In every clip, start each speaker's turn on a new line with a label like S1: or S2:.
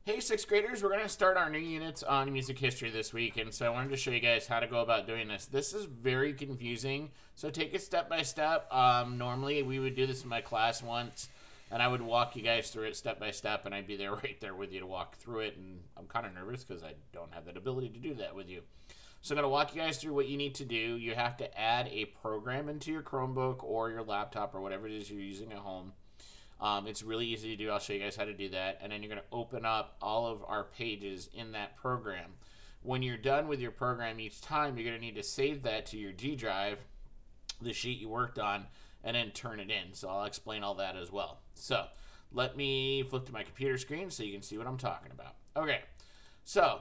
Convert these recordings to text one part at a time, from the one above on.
S1: Hey, sixth graders, we're going to start our new units on music history this week, and so I wanted to show you guys how to go about doing this. This is very confusing, so take it step by step. Normally, we would do this in my class once, and I would walk you guys through it step by step, and I'd be there right there with you to walk through it, and I'm kind of nervous because I don't have that ability to do that with you. So I'm going to walk you guys through what you need to do. You have to add a program into your Chromebook or your laptop or whatever it is you're using at home. It's really easy to do. I'll show you guys how to do that. And then you're going to open up all of our pages in that program. When you're done with your program each time, you're going to need to save that to your G drive, the sheet you worked on, and then turn it in. So I'll explain all that as well. So let me flip to my computer screen so you can see what I'm talking about. Okay, so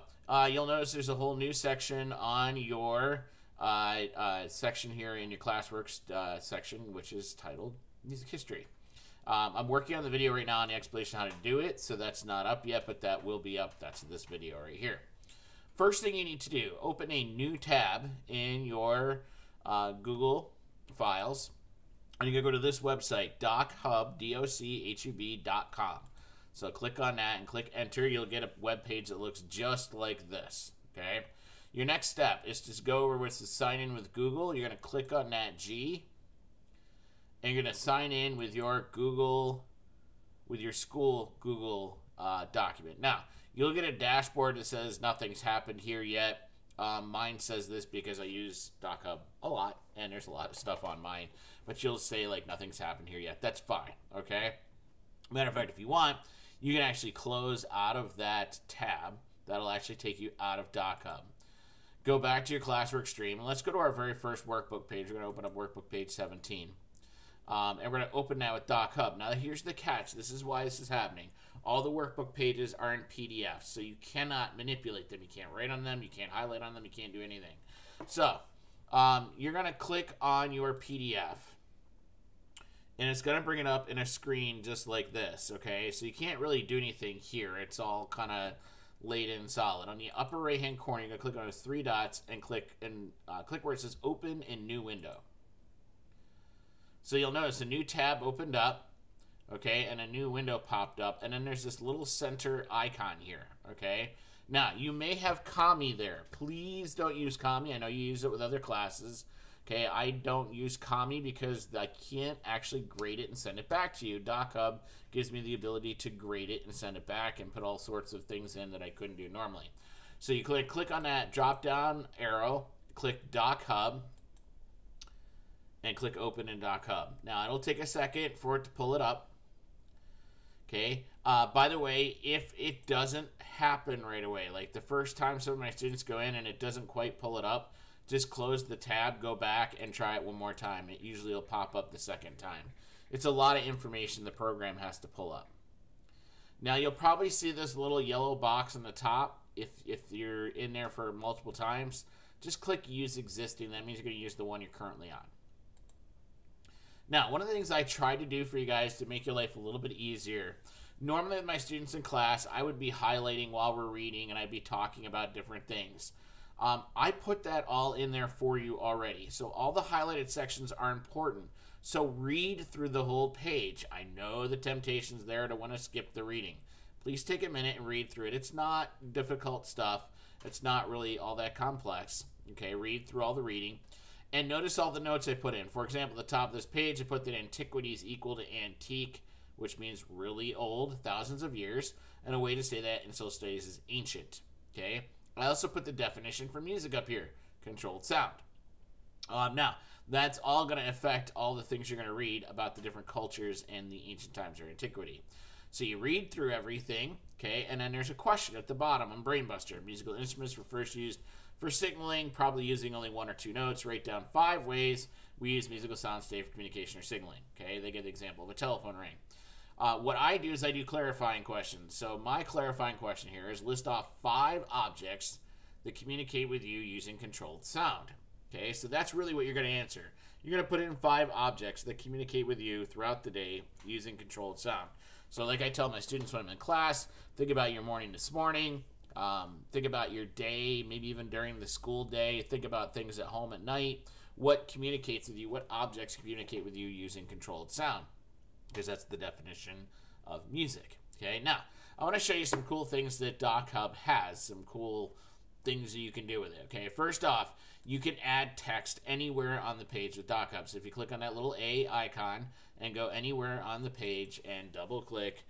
S1: you'll notice there's a whole new section on your section here in your classwork section, which is titled Music History. I'm working on the video right now on the explanation how to do it, so that's not up yet, but that will be up. That's this video right here. First thing you need to do, open a new tab in your Google Files, and you're going to go to this website, DocHub, DocHub.com. So click on that and click enter. You'll get a web page that looks just like this, okay? Your next step is to go over where it says sign in with Google. You're going to click on that G, and you're going to sign in with your Google, with your school Google document. Now, you'll get a dashboard that says nothing's happened here yet. Mine says this because I use DocHub a lot, and there's a lot of stuff on mine. But you'll say, like, nothing's happened here yet. That's fine, okay? Matter of fact, if you want, you can actually close out of that tab. That'll actually take you out of DocHub. Go back to your classwork stream, and let's go to our very first workbook page. We're going to open up workbook page 17. And we're going to open now with DocHub. Now, here's the catch. This is why this is happening. All the workbook pages are in PDF, so you cannot manipulate them. You can't write on them. You can't highlight on them. You can't do anything. So, you're going to click on your PDF, and it's going to bring it up in a screen just like this, okay? So you can't really do anything here. It's all kind of laid in solid. On the upper right-hand corner, you're going to click on those three dots and click where it says Open in New Window. So you'll notice a new tab opened up, okay, and a new window popped up, and then there's this little center icon here, okay? Now, you may have Kami there. Please don't use Kami. I know you use it with other classes, okay? I don't use Kami because I can't actually grade it and send it back to you. DocHub gives me the ability to grade it and send it back and put all sorts of things in that I couldn't do normally. So you click on that drop-down arrow, click DocHub, and click open in DocHub. Now, it'll take a second for it to pull it up. Okay. By the way, if it doesn't happen right away, like the first time some of my students go in and it doesn't quite pull it up, just close the tab, go back, and try it one more time. It usually will pop up the second time. It's a lot of information the program has to pull up. Now, you'll probably see this little yellow box on the top. If you're in there for multiple times, just click Use Existing. That means you're going to use the one you're currently on. Now, one of the things I try to do for you guys to make your life a little bit easier, normally with my students in class, I would be highlighting while we're reading and I'd be talking about different things. I put that all in there for you already. So all the highlighted sections are important. So read through the whole page. I know the temptation's there to want to skip the reading. Please take a minute and read through it. It's not difficult stuff. It's not really all that complex. Okay, read through all the reading. And notice all the notes I put in. For example, at the top of this page, I put that antiquity is equal to antique, which means really old, thousands of years. And a way to say that in social studies is ancient. Okay. I also put the definition for music up here, controlled sound. Now, that's all going to affect all the things you're going to read about the different cultures in the ancient times or antiquity. So you read through everything, okay, and then there's a question at the bottom on Brainbuster. Musical instruments were first used for signaling, probably using only one or two notes. Write down 5 ways we use musical sounds today for communication or signaling, okay? They give the example of a telephone ring. What I do is I do clarifying questions. So my clarifying question here is list off 5 objects that communicate with you using controlled sound. Okay, so that's really what you're going to answer. You're going to put in 5 objects that communicate with you throughout the day using controlled sound. So like I tell my students when I'm in class, think about your morning this morning. Think about your day, maybe even during the school day. Think about things at home at night. What communicates with you? What objects communicate with you using controlled sound? Because that's the definition of music. Okay, now I want to show you some cool things that DocHub has, some cool things that you can do with it. Okay, first off, you can add text anywhere on the page with DocHub. So if you click on that little A icon and go anywhere on the page and double click,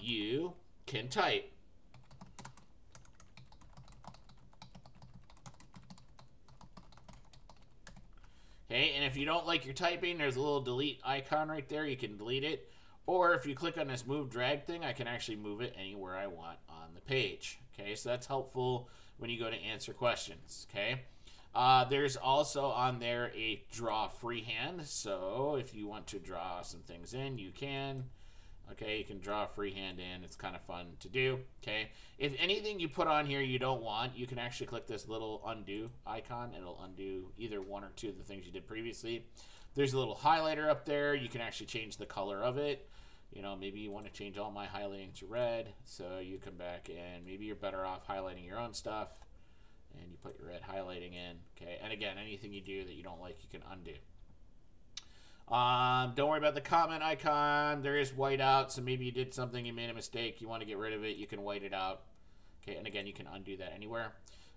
S1: you can type. Okay, and if you don't like your typing, there's a little delete icon right there. You can delete it. Or if you click on this move drag thing, I can actually move it anywhere I want on the page. Okay, so that's helpful when you go to answer questions. Okay, there's also on there a draw freehand. So if you want to draw some things in, you can. Okay, you can draw a freehand in. It's kind of fun to do. Okay, if anything you put on here you don't want, you can actually click this little undo icon. It'll undo either one or two of the things you did previously. There's a little highlighter up there. You can actually change the color of it. You know, maybe you want to change all my highlighting to red, so you come back and maybe you're better off highlighting your own stuff, and you put your red highlighting in. Okay, and again, anything you do that you don't like, you can undo. Don't worry about the comment icon. There is white out, so maybe you did something, you made a mistake, you want to get rid of it, you can white it out. Okay, and again, you can undo that anywhere.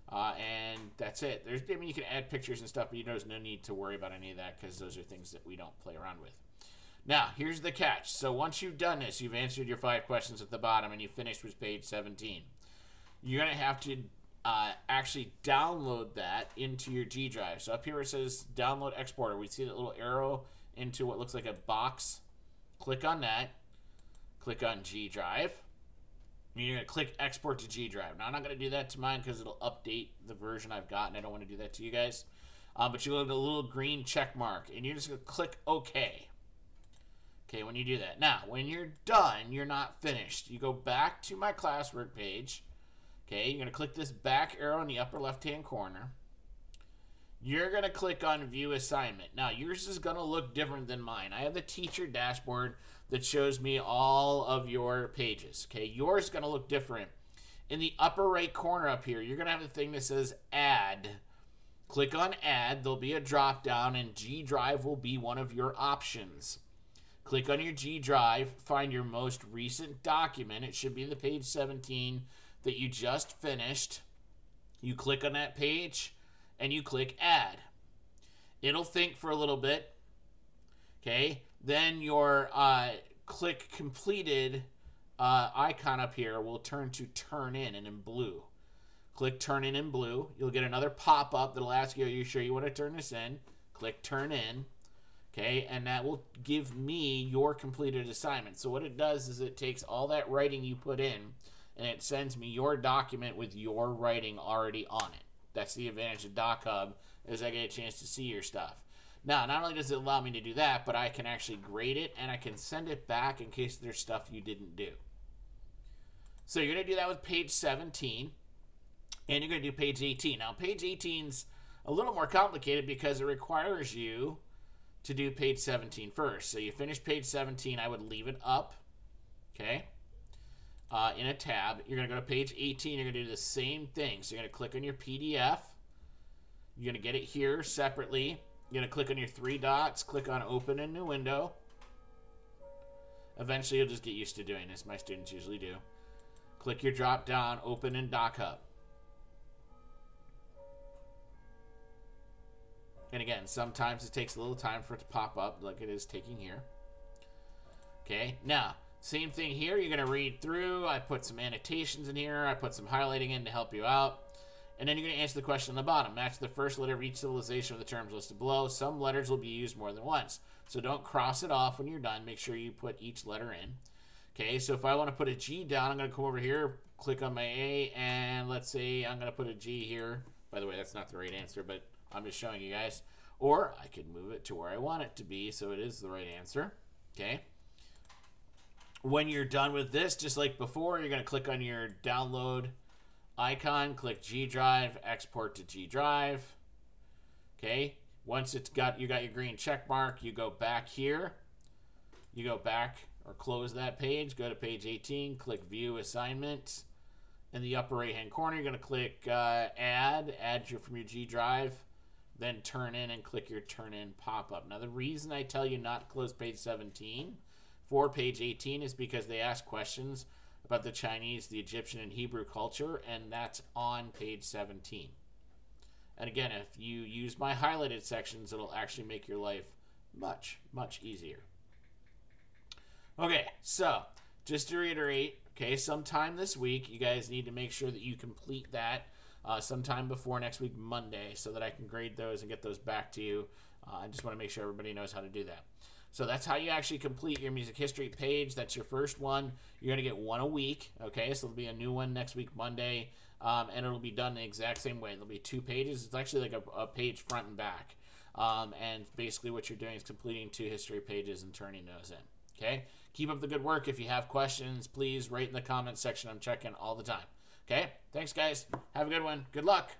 S1: And that's it. I mean, you can add pictures and stuff, but there's no need to worry about any of that because those are things that we don't play around with. Now, here's the catch. So once you've done this, you've answered your 5 questions at the bottom, and you finished with page 17. You're going to have to actually download that into your G drive. So up here it says download exporter. We see that little arrow into what looks like a box. Click on that. Click on G drive. And you're going to click export to G drive. Now, I'm not going to do that to mine because it'll update the version I've got, and I don't want to do that to you guys. But you'll have a little green check mark, and you're just going to click OK. Okay, when you do that. Now, when you're done, you're not finished. You go back to my classwork page. Okay, you're going to click this back arrow in the upper left-hand corner. You're going to click on View Assignment. Now, yours is going to look different than mine. I have the teacher dashboard that shows me all of your pages. Okay, yours is going to look different. In the upper right corner up here, you're going to have the thing that says Add. Click on Add. There'll be a drop-down, and G Drive will be one of your options. Click on your G drive, find your most recent document. It should be the page 17 that you just finished. You click on that page and you click Add. It'll think for a little bit. Okay, then your click completed icon up here will turn to Turn in blue. Click Turn in blue. You'll get another pop-up that'll ask you, are you sure you want to turn this in? Click Turn in. Okay, and that will give me your completed assignment. So what it does is it takes all that writing you put in and it sends me your document with your writing already on it. That's the advantage of DocHub, is I get a chance to see your stuff. Now, not only does it allow me to do that, but I can actually grade it and I can send it back in case there's stuff you didn't do. So you're going to do that with page 17 and you're going to do page 18. Now, page 18's a little more complicated because it requires you to do page 17 first. So you finish page 17, I would leave it up, okay, in a tab. You're going to go to page 18. You're going to do the same thing. So you're going to click on your PDF. You're going to get it here separately. You're going to click on your 3 dots, click on Open in New Window. Eventually, you'll just get used to doing this. My students usually do. Click your drop down, Open in DocHub. And again, sometimes it takes a little time for it to pop up like it is taking here. Okay, now, same thing here. You're going to read through. I put some annotations in here. I put some highlighting in to help you out. And then you're going to answer the question on the bottom. Match the first letter of each civilization with the terms listed below. Some letters will be used more than once. So don't cross it off when you're done. Make sure you put each letter in. Okay, so if I want to put a G down, I'm going to come over here, click on my A, and let's say I'm going to put a G here. By the way, that's not the right answer, but I'm just showing you guys. Or I could move it to where I want it to be so it is the right answer. Okay. When you're done with this, just like before, you're going to click on your download icon, click G drive, export to G drive. Okay. Once you got your green check mark, you go back here. You go back or close that page, go to page 18, click View Assignment. In the upper right hand corner, you're going to click Add from your G drive. Then Turn in and click your Turn in pop-up. Now, the reason I tell you not to close page 17 for page 18 is because they ask questions about the Chinese, the Egyptian, and Hebrew culture, and that's on page 17. And again, if you use my highlighted sections, it'll actually make your life much, much easier. Okay, so just to reiterate, okay, sometime this week, you guys need to make sure that you complete that sometime before next week, Monday, so that I can grade those and get those back to you. I just want to make sure everybody knows how to do that. So that's how you actually complete your music history page. That's your first one. You're going to get one a week, okay? So there'll be a new one next week, Monday, and it'll be done the exact same way. There'll be 2 pages. It's actually like a page front and back. And basically what you're doing is completing 2 history pages and turning those in, okay? Keep up the good work. If you have questions, please write in the comments section. I'm checking all the time, okay? Thanks, guys. Have a good one. Good luck.